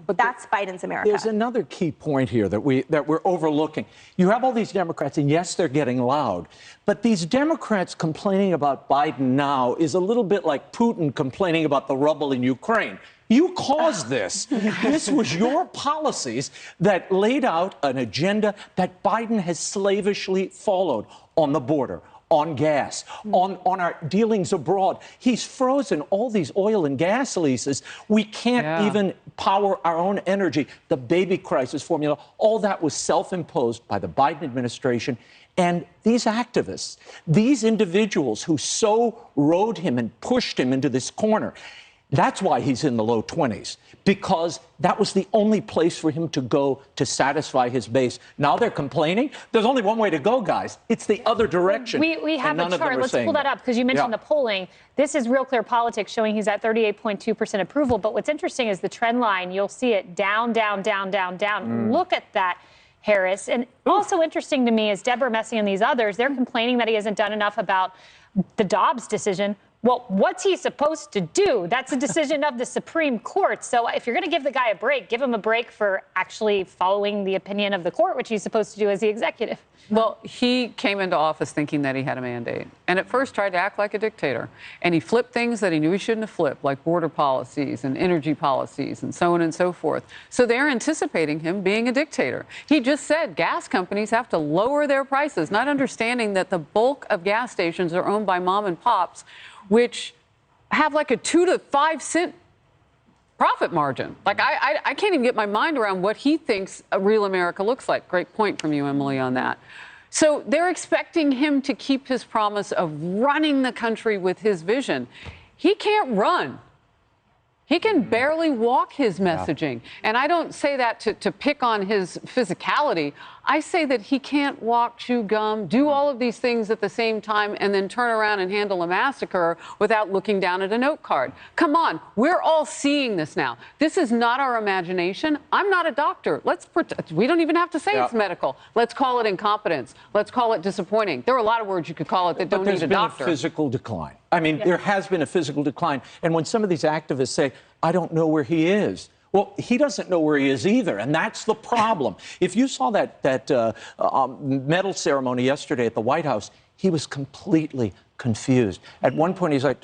But that's Biden's America. There's another key point here that we're overlooking. You have all these Democrats, and yes, they're getting loud, but these Democrats complaining about Biden now is a little bit like Putin complaining about the rubble in Ukraine. You caused this. This was your policies that laid out an agenda that Biden has slavishly followed on the border, on gas, on our dealings abroad. He's frozen all these oil and gas leases. We can't even power our own energy. The baby crisis formula, all that was self-imposed by the Biden administration. And these activists, these individuals who so rode him and pushed him into this corner, that's why he's in the low 20s, because that was the only place for him to go to satisfy his base. Now they're complaining. There's only one way to go, guys. It's the other direction. We have a chart. Let's pull that up, because you mentioned the polling. This is Real Clear Politics showing he's at 38.2% approval. But what's interesting is the trend line. You'll see it down, down, down, down, down. Look at that, Harris. And also interesting to me is Deborah Messing and these others, they're complaining that he hasn't done enough about the Dobbs decision. Well, what's he supposed to do? That's a decision of the Supreme Court. So if you're going to give the guy a break, give him a break for actually following the opinion of the court, which he's supposed to do as the executive. Well, he came into office thinking that he had a mandate, and at first tried to act like a dictator. And he flipped things that he knew he shouldn't have flipped, like border policies and energy policies and so on and so forth. So they're anticipating him being a dictator. He just said gas companies have to lower their prices, not understanding that the bulk of gas stations are owned by mom and pops, which have like a 2 to 5 cent profit margin. Like, I can't even get my mind around what he thinks a real America looks like. Great point from you, Emily, on that. So they're expecting him to keep his promise of running the country with his vision. He can't run. He can barely walk his messaging. And I don't say that to pick on his physicality. I say that he can't walk, chew gum, do all of these things at the same time, and then turn around and handle a massacre without looking down at a note card. Come on, we're all seeing this now. This is not our imagination. I'm not a doctor. We don't even have to say it's medical. Let's call it incompetence. Let's call it disappointing. There are a lot of words you could call it that don't need a doctor. There's been a physical decline. I mean, there has been a physical decline. And when some of these activists say, I don't know where he is, well, he doesn't know where he is either, and that's the problem. If you saw that medal ceremony yesterday at the White House, he was completely confused. At one point, he's like,